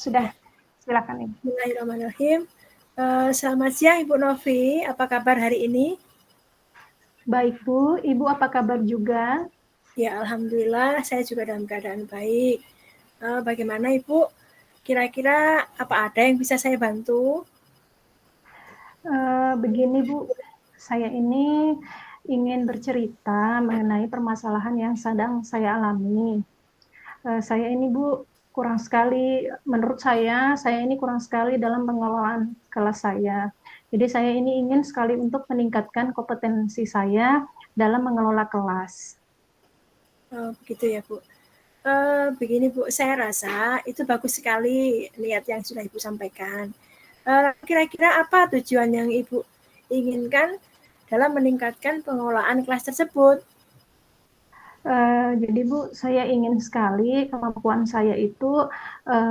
Sudah, silakan Ibu. Bismillahirrahmanirrahim. Selamat siang Ibu Novi, apa kabar hari ini? Baik Bu, Ibu apa kabar juga? Ya, Alhamdulillah saya juga dalam keadaan baik. Bagaimana Ibu? Kira-kira apa ada yang bisa saya bantu? Begini Bu, saya ini ingin bercerita mengenai permasalahan yang sedang saya alami. Saya ini Bu, menurut saya ini kurang sekali dalam pengelolaan kelas saya. Jadi saya ini ingin sekali untuk meningkatkan kompetensi saya dalam mengelola kelas. Begitu ya Bu. Begini Bu, saya rasa itu bagus sekali niat yang sudah Ibu sampaikan. Kira-kira apa tujuan yang Ibu inginkan dalam meningkatkan pengelolaan kelas tersebut? Jadi Bu, saya ingin sekali kemampuan saya itu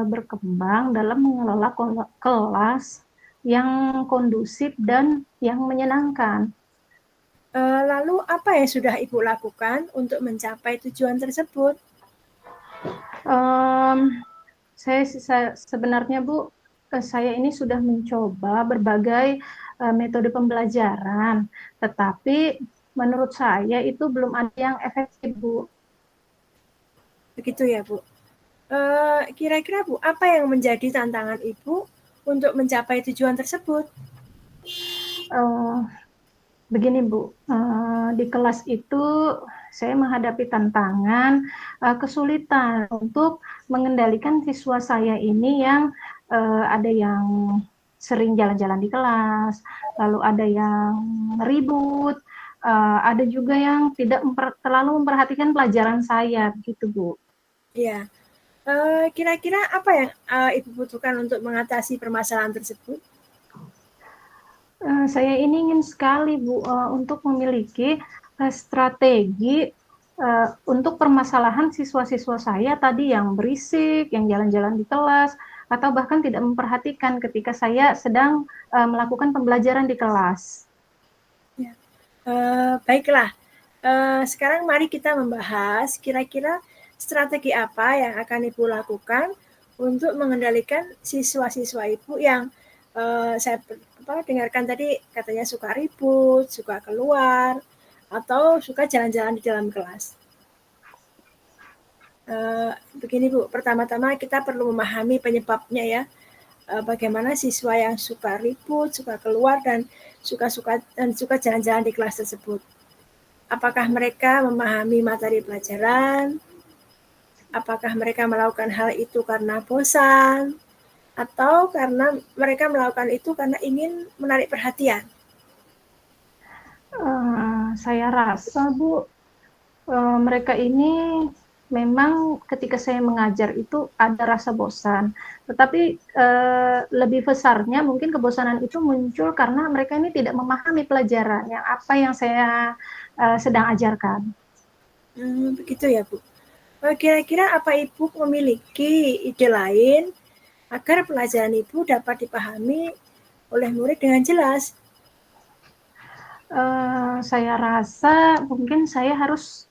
berkembang dalam mengelola kelas yang kondusif dan yang menyenangkan. Lalu apa yang sudah Ibu lakukan untuk mencapai tujuan tersebut? Sebenarnya Bu, saya ini sudah mencoba berbagai metode pembelajaran, tetapi menurut saya itu belum ada yang efektif Bu. Begitu ya Bu. Kira-kira Bu, apa yang menjadi tantangan Ibu untuk mencapai tujuan tersebut? Begini Bu, di kelas itu saya menghadapi tantangan, kesulitan untuk mengendalikan siswa saya ini yang ada yang sering jalan-jalan di kelas, lalu ada yang ribut, ada juga yang tidak terlalu memperhatikan pelajaran saya, begitu Bu. Ya, kira-kira apa yang Ibu butuhkan untuk mengatasi permasalahan tersebut? Saya ini ingin sekali Bu untuk memiliki strategi untuk permasalahan siswa-siswa saya tadi yang berisik, yang jalan-jalan di kelas, atau bahkan tidak memperhatikan ketika saya sedang melakukan pembelajaran di kelas. Ya. Baiklah, sekarang mari kita membahas kira-kira strategi apa yang akan Ibu lakukan untuk mengendalikan siswa-siswa Ibu yang saya dengarkan tadi katanya suka ribut, suka keluar, atau suka jalan-jalan di dalam kelas. Begini Bu, pertama-tama kita perlu memahami penyebabnya ya. Bagaimana siswa yang suka ribut, suka keluar, dan suka jalan-jalan di kelas tersebut. Apakah mereka memahami materi pelajaran? Apakah mereka melakukan hal itu karena bosan? Atau karena mereka melakukan itu karena ingin menarik perhatian? Saya rasa Bu, mereka ini memang ketika saya mengajar itu ada rasa bosan, tetapi lebih besarnya mungkin kebosanan itu muncul karena mereka ini tidak memahami pelajaran yang apa yang saya sedang ajarkan. Begitu ya Bu. Kira-kira apa Ibu memiliki ide lain agar pelajaran Ibu dapat dipahami oleh murid dengan jelas? Saya rasa mungkin saya harus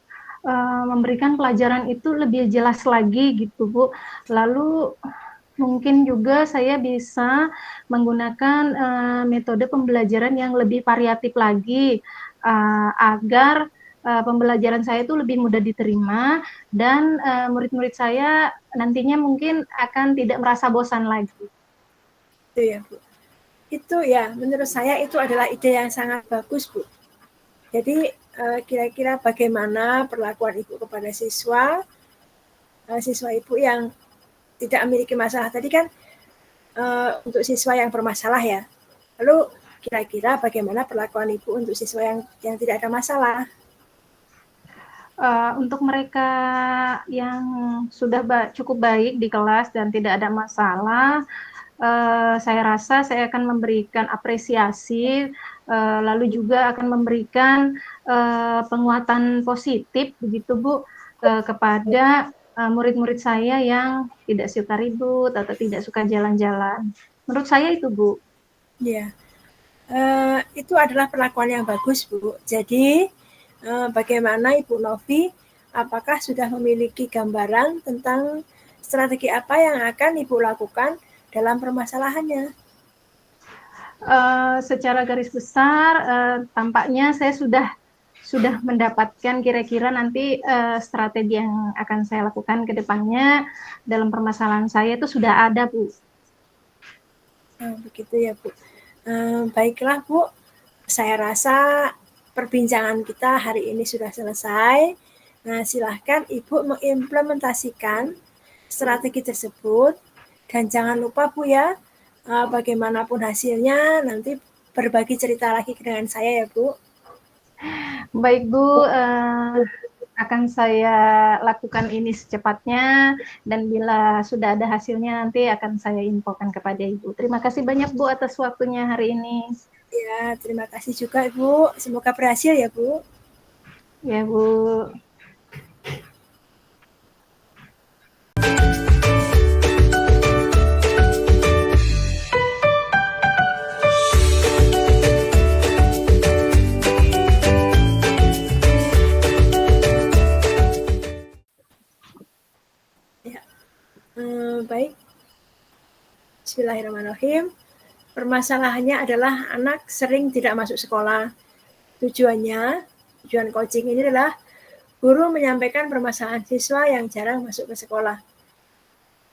memberikan pelajaran itu lebih jelas lagi gitu Bu. Lalu mungkin juga saya bisa menggunakan metode pembelajaran yang lebih variatif lagi agar pembelajaran saya itu lebih mudah diterima dan murid-murid saya nantinya mungkin akan tidak merasa bosan lagi. Itu ya Bu. Itu ya, menurut saya itu adalah ide yang sangat bagus Bu. Jadi kira-kira bagaimana perlakuan Ibu kepada siswa Ibu yang tidak memiliki masalah tadi kan untuk siswa yang bermasalah ya. Lalu kira-kira bagaimana perlakuan Ibu untuk siswa yang tidak ada masalah? Untuk mereka yang sudah cukup baik di kelas dan tidak ada masalah, saya rasa saya akan memberikan apresiasi, lalu juga akan memberikan penguatan positif begitu Bu kepada murid-murid saya yang tidak suka ribut atau tidak suka jalan-jalan. Menurut saya itu Bu. Ya, itu adalah perlakuan yang bagus Bu. Jadi bagaimana Ibu Novi, apakah sudah memiliki gambaran tentang Strategi apa yang akan Ibu lakukan dalam permasalahannya? Secara garis besar, tampaknya saya sudah mendapatkan kira-kira nanti strategi yang akan saya lakukan ke depannya dalam permasalahan saya itu sudah ada, Bu. Begitu ya, Bu. Baiklah, Bu. Saya rasa perbincangan kita hari ini sudah selesai. Nah, silahkan Ibu mengimplementasikan strategi tersebut. Dan jangan lupa, Bu ya, bagaimanapun hasilnya, nanti berbagi cerita lagi dengan saya ya, Bu. Baik, Bu. Akan saya lakukan ini secepatnya, dan bila sudah ada hasilnya nanti akan saya infokan kepada Ibu. Terima kasih banyak, Bu, atas waktunya hari ini. Ya, terima kasih juga, Ibu. Semoga berhasil ya, Bu. Ya, Bu. Baik. Bismillahirrahmanirrahim. Permasalahannya adalah anak sering tidak masuk sekolah. Tujuan coaching ini adalah guru menyampaikan permasalahan siswa yang jarang masuk ke sekolah.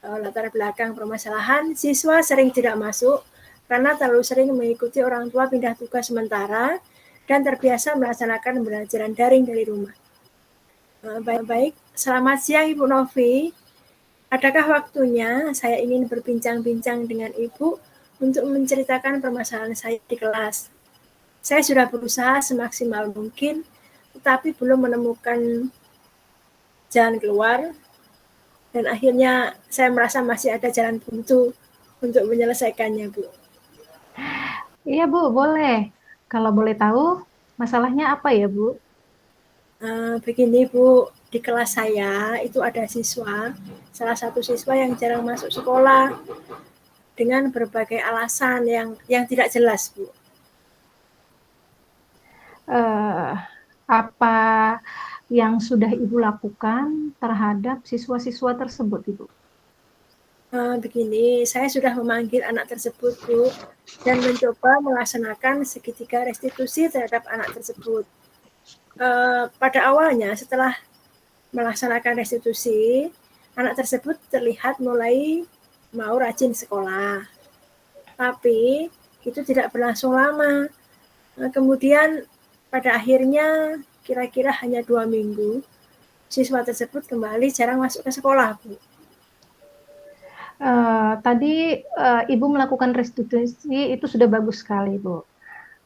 Latar belakang permasalahan, siswa sering tidak masuk karena terlalu sering mengikuti orang tua pindah tugas sementara dan terbiasa melaksanakan pembelajaran daring dari rumah. Baik, selamat siang Ibu Novi. Adakah waktunya saya ingin berbincang-bincang dengan Ibu untuk menceritakan permasalahan saya di kelas? Saya sudah berusaha semaksimal mungkin, tetapi belum menemukan jalan keluar, dan akhirnya saya merasa masih ada jalan buntu untuk menyelesaikannya, Bu. Iya, Bu, boleh. Kalau boleh tahu, masalahnya apa ya, Bu? Begini, Bu, di kelas saya itu ada salah satu siswa yang jarang masuk sekolah dengan berbagai alasan yang tidak jelas, Bu. Apa yang sudah Ibu lakukan terhadap siswa-siswa tersebut, Ibu? Begini, saya sudah memanggil anak tersebut, Bu, dan mencoba melaksanakan segitiga restitusi terhadap anak tersebut. Pada awalnya, setelah melaksanakan restitusi, anak tersebut terlihat mulai mau rajin sekolah. Tapi itu tidak berlangsung lama. Kemudian pada akhirnya kira-kira hanya 2 minggu, siswa tersebut kembali jarang masuk ke sekolah, Bu. Tadi Ibu melakukan restitusi itu sudah bagus sekali, Bu.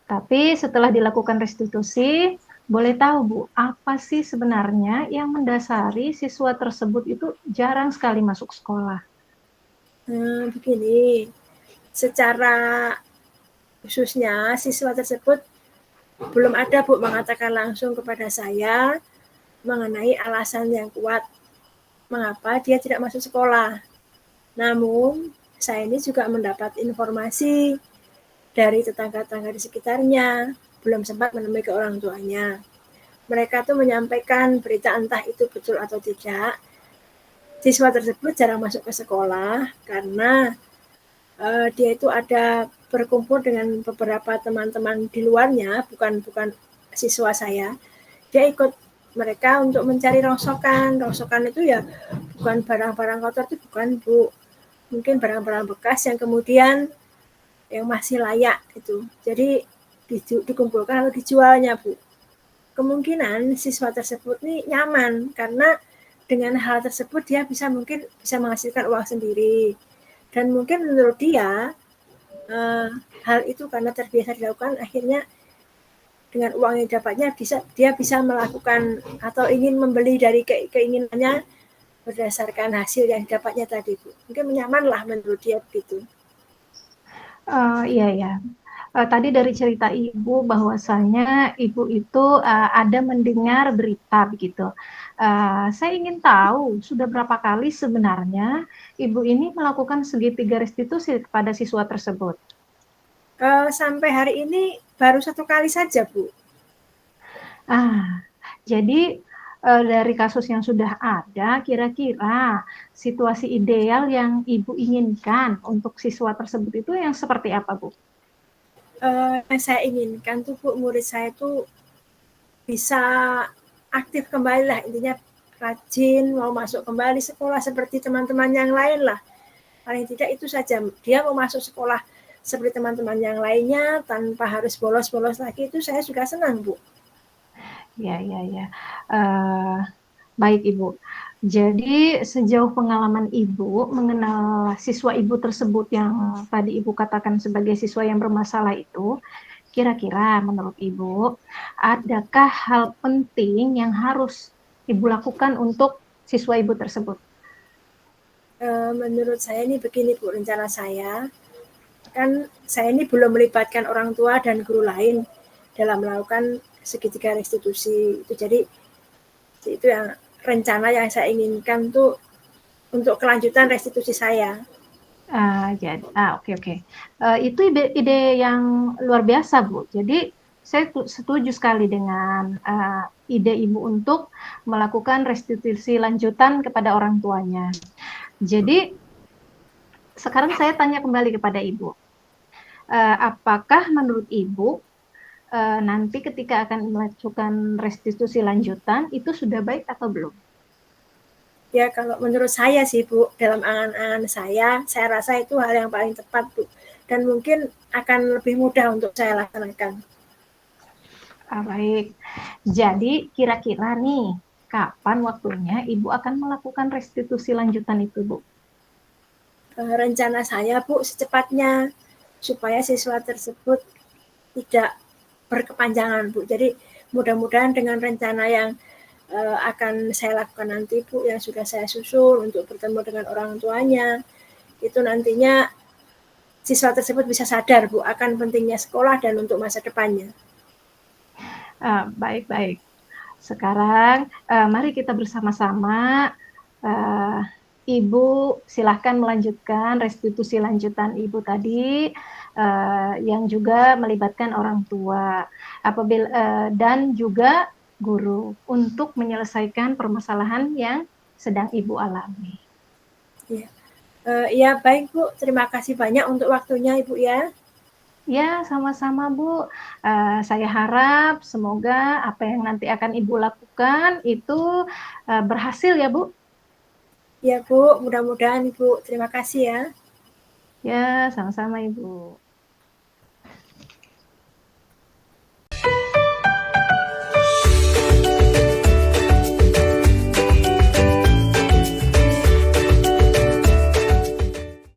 Tapi setelah dilakukan restitusi, boleh tahu, Bu, apa sih sebenarnya yang mendasari siswa tersebut itu jarang sekali masuk sekolah? Begini, secara khususnya siswa tersebut belum ada, Bu, mengatakan langsung kepada saya mengenai alasan yang kuat mengapa dia tidak masuk sekolah. Namun, saya ini juga mendapat informasi dari tetangga-tetangga di sekitarnya, belum sempat menemui ke orang tuanya. Mereka tuh menyampaikan berita entah itu betul atau tidak. Siswa tersebut jarang masuk ke sekolah karena dia itu ada berkumpul dengan beberapa teman-teman di luarnya, bukan siswa saya. Dia ikut mereka untuk mencari rongsokan. Rongsokan itu ya bukan barang-barang kotor, itu bukan, Bu. Mungkin barang-barang bekas yang kemudian yang masih layak itu. Jadi dikumpulkan atau dijualnya, Bu. Kemungkinan siswa tersebut nih nyaman karena dengan hal tersebut dia mungkin bisa menghasilkan uang sendiri. Dan mungkin menurut dia hal itu karena terbiasa dilakukan, akhirnya dengan uang yang dapatnya dia bisa melakukan atau ingin membeli dari keinginannya berdasarkan hasil yang didapatnya tadi, Bu. Mungkin nyaman lah menurut dia begitu. Iya. Tadi dari cerita Ibu bahwasanya Ibu itu ada mendengar berita begitu. Saya ingin tahu sudah berapa kali sebenarnya Ibu ini melakukan segitiga restitusi kepada siswa tersebut? Sampai hari ini baru 1 kali saja, Bu. Jadi dari kasus yang sudah ada, kira-kira situasi ideal yang Ibu inginkan untuk siswa tersebut itu yang seperti apa, Bu? Yang saya inginkan tuh Bu, murid saya tuh bisa aktif kembali lah, intinya rajin, mau masuk kembali sekolah seperti teman-teman yang lain lah. Paling tidak itu saja, dia mau masuk sekolah seperti teman-teman yang lainnya tanpa harus bolos-bolos lagi, itu saya juga senang Bu. Ya, ya, ya. Baik Ibu. Jadi sejauh pengalaman Ibu mengenal siswa Ibu tersebut yang tadi Ibu katakan sebagai siswa yang bermasalah itu, kira-kira menurut Ibu, adakah hal penting yang harus Ibu lakukan untuk siswa Ibu tersebut? Menurut saya ini begini Bu, rencana saya, kan saya ini belum melibatkan orang tua dan guru lain dalam melakukan segitiga restitusi itu. Jadi itu yang rencana yang saya inginkan tuh untuk kelanjutan restitusi saya. Oke, oke. Itu ide yang luar biasa, Bu. Jadi saya setuju sekali dengan ide Ibu untuk melakukan restitusi lanjutan kepada orang tuanya. Jadi sekarang saya tanya kembali kepada Ibu, apakah menurut Ibu nanti ketika akan melakukan restitusi lanjutan itu sudah baik atau belum? Ya kalau menurut saya sih Bu, dalam angan-angan saya rasa itu hal yang paling tepat Bu. Dan mungkin akan lebih mudah untuk saya laksanakan. Baik. Jadi kira-kira nih, kapan waktunya Ibu akan melakukan restitusi lanjutan itu, Bu? Rencana saya Bu, secepatnya supaya siswa tersebut tidak berkepanjangan Bu. Jadi mudah-mudahan dengan rencana yang akan saya lakukan nanti Bu, yang sudah saya susun untuk bertemu dengan orang tuanya, itu nantinya siswa tersebut bisa sadar Bu akan pentingnya sekolah dan untuk masa depannya. Baik-baik. Sekarang mari kita bersama-sama, Ibu silahkan melanjutkan restitusi lanjutan Ibu tadi, yang juga melibatkan orang tua dan juga guru untuk menyelesaikan permasalahan yang sedang Ibu alami. Ya baik Bu, terima kasih banyak untuk waktunya Ibu ya. Ya, sama-sama Bu. Saya harap semoga apa yang nanti akan Ibu lakukan itu berhasil ya Bu. Ya Bu, mudah-mudahan Ibu. Terima kasih ya. Ya, sama-sama Ibu.